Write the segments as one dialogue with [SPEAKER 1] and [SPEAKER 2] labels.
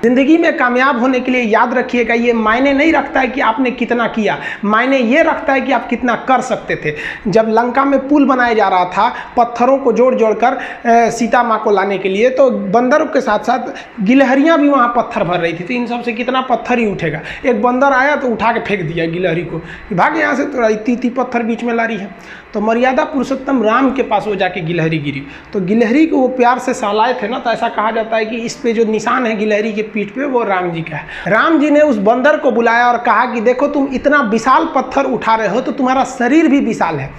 [SPEAKER 1] जिंदगी में कामयाब होने के लिए याद रखिएगा, ये मायने नहीं रखता है कि आपने कितना किया, मायने ये रखता है कि आप कितना कर सकते थे। जब लंका में पुल बनाया जा रहा था पत्थरों को जोड़ जोड़ कर सीता माँ को लाने के लिए, तो बंदरों के साथ साथ गिलहरियाँ भी वहाँ पत्थर भर रही थी। तो इन सब से कितना पत्थर ही उठेगा। एक बंदर आया तो उठा के फेंक दिया गिलहरी को, भाग यहाँ से, तो इतनी पत्थर बीच में ला रही है। तो मर्यादा पुरुषोत्तम राम के पास वो जाके गिलहरी गिरी, तो गिलहरी को वो प्यार से सहलाए थे ना, तो ऐसा कहा जाता है कि इस पे जो निशान है गिलहरी के पीठ पे वो राम जी का है। राम जी ने उस बंदर को बुलाया और कहा कि देखो तुम इतना विशाल पत्थर उठा रहे हो तो तुम्हारा शरीर भी विशाल है,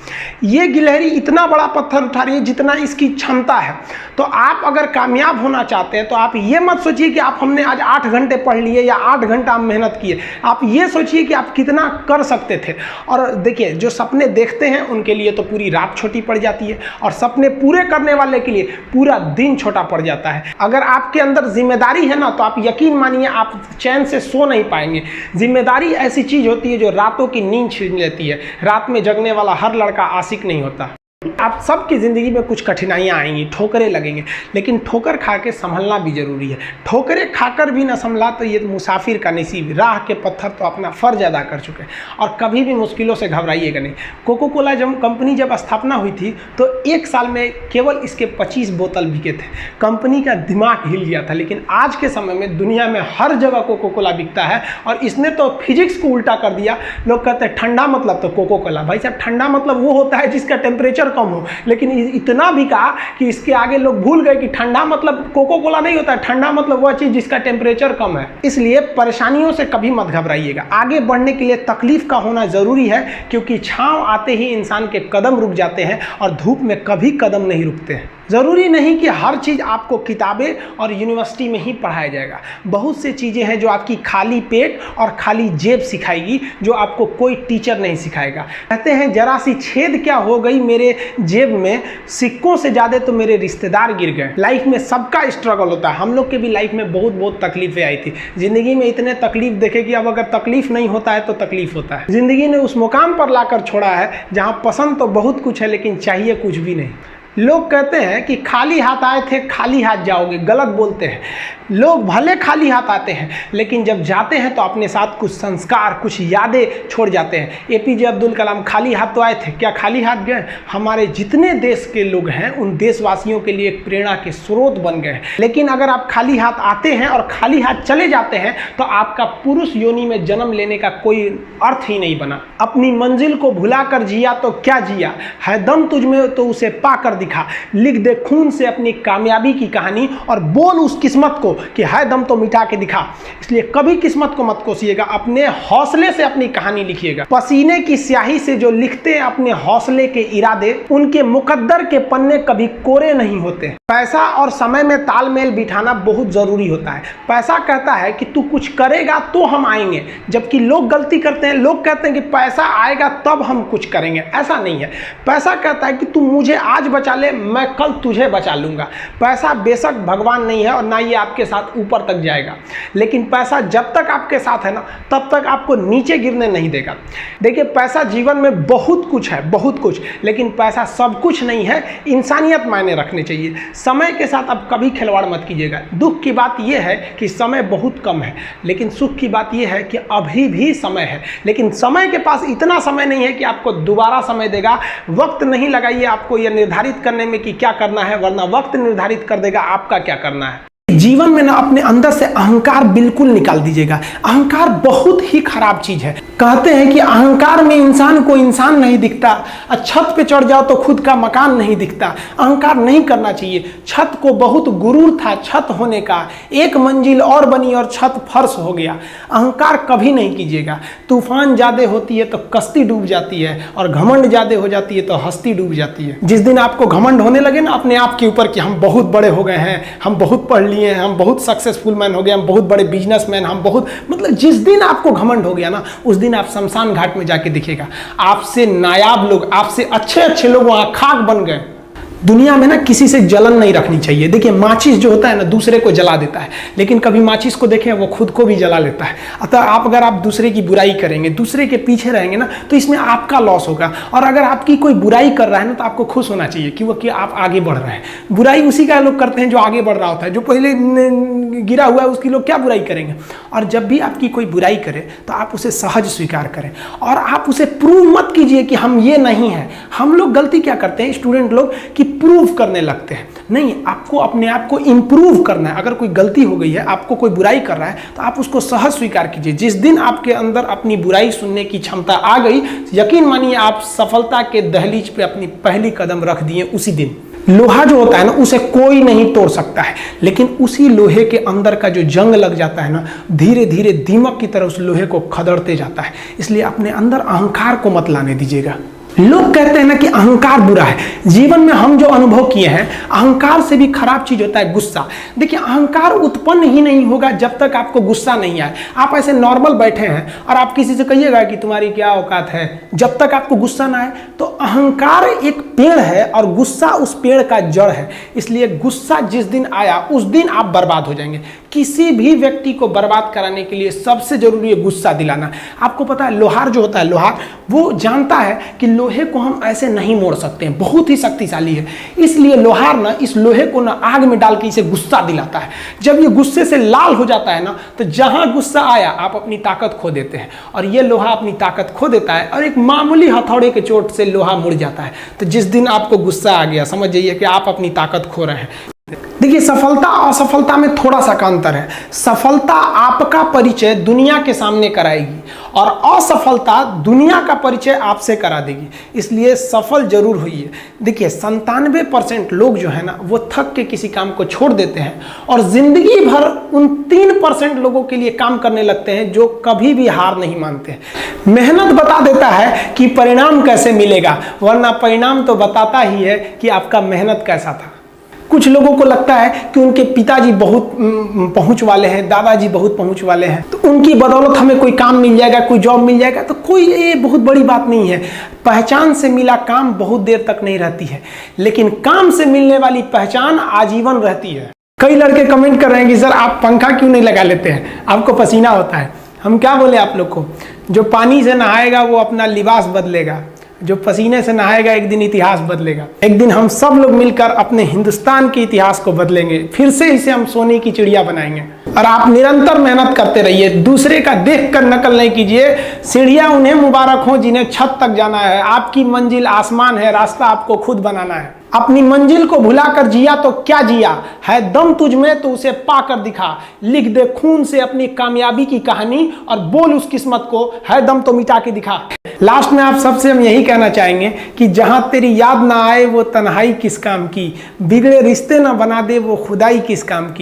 [SPEAKER 1] ये गिलहरी इतना बड़ा पत्थर उठा रही है जितना इसकी क्षमता है। तो आप अगर कामयाब होना चाहते हैं तो आप ये मत सोचिए कि आप हमने आज 8 घंटे पढ़ लिए या 8 घंटा मेहनत किए, आप ये सोचिए कि आप कितना कर सकते थे। और देखिए जो सपने देखते हैं उनके लिए तो पूरी रात छोटी पड़ जाती है, और सपने पूरे करने वाले के लिए पूरा दिन छोटा पड़ जाता है। अगर आपके अंदर जिम्मेदारी है ना, तो आप यकीन मानिए आप चैन से सो नहीं पाएंगे। जिम्मेदारी ऐसी चीज होती है जो रातों की नींद छीन लेती है। रात में जगने वाला हर लड़का आशिक नहीं होता। आप सबकी ज़िंदगी में कुछ कठिनाइयाँ आएंगी, ठोकरें लगेंगे, लेकिन ठोकर खा के संभलना भी जरूरी है। ठोकरें खाकर भी ना संभला तो ये मुसाफिर का नसीब। राह के पत्थर तो अपना फ़र्ज अदा कर चुके हैं, और कभी भी मुश्किलों से घबराइएगा नहीं। कोको कोला कंपनी जब स्थापना हुई थी तो 1 साल में केवल इसके 25 बोतल बिके थे। कंपनी का दिमाग हिल गया था। लेकिन आज के समय में दुनिया में हर जगह कोको कोला बिकता है, और इसने तो फिजिक्स को उल्टा कर दिया। लोग कहते हैं ठंडा मतलब तो कोको कोला। भाई साहब, ठंडा मतलब वो होता है जिसका टेम्परेचर कम हो, लेकिन इतना भी कहा कि इसके आगे लोग भूल गए कि ठंडा मतलब कोको कोला नहीं होता है, ठंडा मतलब वह चीज जिसका टेम्परेचर कम है। इसलिए परेशानियों से कभी मत घबराइएगा। आगे बढ़ने के लिए तकलीफ का होना जरूरी है, क्योंकि छांव आते ही इंसान के कदम रुक जाते हैं और धूप में कभी कदम नहीं रुकते हैं। ज़रूरी नहीं कि हर चीज़ आपको किताबें और यूनिवर्सिटी में ही पढ़ाया जाएगा। बहुत सी चीज़ें हैं जो आपकी खाली पेट और खाली जेब सिखाएगी, जो आपको कोई टीचर नहीं सिखाएगा। कहते हैं जरा सी छेद क्या हो गई मेरे जेब में, सिक्कों से ज़्यादा तो मेरे रिश्तेदार गिर गए। लाइफ में सबका स्ट्रगल होता है। हम लोग के भी लाइफ में बहुत तकलीफें आई थी। ज़िंदगी में इतने तकलीफ देखे कि अब अगर तकलीफ नहीं होता है तो तकलीफ होता है। ज़िंदगी ने उस मुकाम पर लाकर छोड़ा है जहाँ पसंद तो बहुत कुछ है लेकिन चाहिए कुछ भी नहीं। लोग कहते हैं कि खाली हाथ आए थे खाली हाथ जाओगे, गलत बोलते हैं। लोग भले खाली हाथ आते हैं, लेकिन जब जाते हैं तो अपने साथ कुछ संस्कार, कुछ यादें छोड़ जाते हैं। एपीजे अब्दुल कलाम खाली हाथ तो आए थे, क्या खाली हाथ गए? हमारे जितने देश के लोग हैं उन देशवासियों के लिए एक प्रेरणा के स्रोत बन गए हैं। लेकिन अगर आप खाली हाथ आते हैं और खाली हाथ चले जाते हैं तो आपका पुरुष योनि में जन्म लेने का कोई अर्थ ही नहीं बना। अपनी मंजिल को भुलाकर जिया तो क्या जिया, है दम तुझ में तो उसे पाकर दिखा। लिख दे खून से अपनी कामयाबी की कहानी और बोल उस किस्मत को कि है दम तो मिटा के दिखा। इसलिए कभी किस्मत को मत कोसिएगा, अपने हौसले से अपनी कहानी लिखिएगा। पसीने की स्याही से जो लिखते हैं अपने हौसले के इरादे, उनके मुकद्दर के पन्ने कभी कोरे नहीं होते। पैसा और समय में तालमेल बिठाना बहुत जरूरी होता है। पैसा कहता है कि तू कुछ करेगा तो हम आएंगे, जबकि लोग गलती करते हैं। लोग कहते हैं कि पैसा आएगा तब हम कुछ करेंगे। ऐसा नहीं है। पैसा कहता है कि तू मुझे आज बचा ले, मैं कल तुझे बचा लूंगा। पैसा बेशक भगवान नहीं है और ना ये आपके साथ ऊपर तक जाएगा, लेकिन पैसा जब तक आपके साथ है ना, तब तक आपको नीचे गिरने नहीं देगा। देखिए, पैसा जीवन में बहुत कुछ है, बहुत कुछ, लेकिन पैसा सब कुछ नहीं है। इंसानियत मायने रखने चाहिए। समय के साथ आप कभी खिलवाड़ मत कीजिएगा। दुख की बात यह है कि समय बहुत कम है, लेकिन सुख की बात यह है कि अभी भी समय है। लेकिन समय के पास इतना समय नहीं है कि आपको दोबारा समय देगा। वक्त नहीं लगाइए आपको यह निर्धारित करने में कि क्या करना है, वरना वक्त निर्धारित कर देगा आपका क्या करना है। जीवन में ना अपने अंदर से अहंकार बिल्कुल निकाल दीजिएगा। अहंकार बहुत ही खराब चीज है। कहते हैं कि अहंकार में इंसान को इंसान नहीं दिखता, छत पे चढ़ जाओ तो खुद का मकान नहीं दिखता। अहंकार नहीं करना चाहिए। छत को बहुत गुरूर था छत होने का, एक मंजिल और बनी और छत फर्श हो गया। अहंकार कभी नहीं कीजिएगा। तूफान ज्यादा होती है तो कश्ती डूब जाती है, और घमंड ज्यादा हो जाती है तो हस्ती डूब जाती है। जिस दिन आपको घमंड होने लगे ना अपने आप के ऊपर कि हम बहुत बड़े हो गए हैं, हम बहुत पढ़ लिए, हम बहुत सक्सेसफुल मैन हो गए, हम बहुत बड़े बिजनेसमैन, हम बहुत, मतलब जिस दिन आपको घमंड हो गया ना, उस दिन आप शमशान घाट में जाके दिखेगा आपसे नायाब लोग, आपसे अच्छे अच्छे लोग वहां खाक बन गए। दुनिया में ना किसी से जलन नहीं रखनी चाहिए। देखिए माचिस जो होता है ना दूसरे को जला देता है, लेकिन कभी माचिस को देखें वो खुद को भी जला लेता है। अतः अगर आप दूसरे की बुराई करेंगे, दूसरे के पीछे रहेंगे ना, तो इसमें आपका लॉस होगा। और अगर आपकी कोई बुराई कर रहा है ना तो आपको खुश होना चाहिए कि आप आगे बढ़ रहे हैं। बुराई उसी का लोग करते हैं जो आगे बढ़ रहा होता है, जो पहले गिरा हुआ है उसकी लोग क्या बुराई करेंगे। और जब भी आपकी कोई बुराई करे तो आप उसे सहज स्वीकार करें और आप उसे प्रूव मत कीजिए कि हम ये नहीं हैं। हम लोग गलती क्या करते हैं स्टूडेंट लोग कि प्रूव करने लगते हैं। नहीं, आपको अपने आप को इंप्रूव करना है। अगर कोई गलती हो गई है, आपको कोई बुराई कर रहा है, तो आप उसको सहज स्वीकार कीजिए। जिस दिन आपके अंदर अपनी बुराई सुनने की क्षमता आ गई, यकीन मानिए आप सफलता के दहलीज पे अपनी पहली कदम रख दिए उसी दिन। लोहा जो होता है ना उसे कोई नहीं तोड़ सकता है, लेकिन उसी लोहे के अंदर का जो जंग लग जाता है ना, धीरे धीरे दीमक की तरह उस लोहे को खदड़ते जाता है। इसलिए अपने अंदर अहंकार को मत लाने दीजिएगा। लोग कहते हैं ना कि अहंकार बुरा है। जीवन में हम जो अनुभव किए हैं, अहंकार से भी खराब चीज होता है गुस्सा। देखिए अहंकार उत्पन्न ही नहीं होगा जब तक आपको गुस्सा नहीं आए। आप ऐसे नॉर्मल बैठे हैं और आप किसी से कहिएगा कि तुम्हारी क्या औकात है, जब तक आपको गुस्सा ना आए। तो अहंकार एक पेड़ है और गुस्सा उस पेड़ का जड़ है। इसलिए गुस्सा जिस दिन आया उस दिन आप बर्बाद हो जाएंगे। किसी भी व्यक्ति को बर्बाद कराने के लिए सबसे जरूरी है गुस्सा दिलाना। आपको पता है लोहार जो होता है, लोहार वो जानता है कि लोहे को हम ऐसे नहीं मोड़ सकते हैं, बहुत ही शक्तिशाली है। इसलिए लोहार ना इस लोहे को ना आग में डाल के इसे गुस्सा दिलाता है। जब ये गुस्से से लाल हो जाता है ना, तो जहां गुस्सा आया आप अपनी ताकत खो देते हैं। और ये लोहा अपनी ताकत खो देता है और एक मामूली हथौड़े के चोट से लोहा मुड़ जाता है। तो जिस दिन आपको गुस्सा आ गया, समझ जाइए कि आप अपनी ताकत खो रहे हैं। देखिए सफलता और असफलता में थोड़ा सा का अंतर है। सफलता आपका परिचय दुनिया के सामने कराएगी और असफलता दुनिया का परिचय आपसे करा देगी। इसलिए सफल जरूर होइए। देखिए 97% लोग जो है ना वो थक के किसी काम को छोड़ देते हैं और जिंदगी भर उन 3% लोगों के लिए काम करने लगते हैं जो कभी भी हार नहीं मानते हैं। मेहनत बता देता है कि परिणाम कैसे मिलेगा, वरना परिणाम तो बताता ही है कि आपका मेहनत कैसा था। कुछ लोगों को लगता है कि उनके पिताजी बहुत पहुंच वाले हैं, दादाजी बहुत पहुंच वाले हैं, तो उनकी बदौलत हमें कोई काम मिल जाएगा, कोई जॉब मिल जाएगा। तो कोई ये बहुत बड़ी बात नहीं है। पहचान से मिला काम बहुत देर तक नहीं रहती है, लेकिन काम से मिलने वाली पहचान आजीवन रहती है। कई लड़के कमेंट कर रहे हैं कि सर आप पंखा क्यों नहीं लगा लेते हैं, आपको पसीना होता है। हम क्या बोले आप लोग को, जो पानी से नहाएगा वो अपना लिबास बदलेगा, जो पसीने से नहाएगा एक दिन इतिहास बदलेगा। एक दिन हम सब लोग मिलकर अपने हिंदुस्तान के इतिहास को बदलेंगे, फिर से इसे हम सोने की चिड़िया बनाएंगे। और आप निरंतर मेहनत करते रहिए, दूसरे का देखकर नकल नहीं कीजिए। सीढ़ियां उन्हें मुबारक हो जिन्हें छत तक जाना है। आपकी मंजिल आसमान है, रास्ता आपको खुद बनाना है। अपनी मंजिल को भुलाकर जिया तो क्या जिया है, दम तुझ में तो उसे पाकर दिखा। लिख दे खून से अपनी कामयाबी की कहानी और बोल उस किस्मत को, है दम तो मिटा के दिखा। लास्ट में आप सबसे हम यही कहना चाहेंगे कि जहां तेरी याद ना आए वो तन्हाई किस काम की, बिगड़े रिश्ते ना बना दे वो खुदाई किस काम की।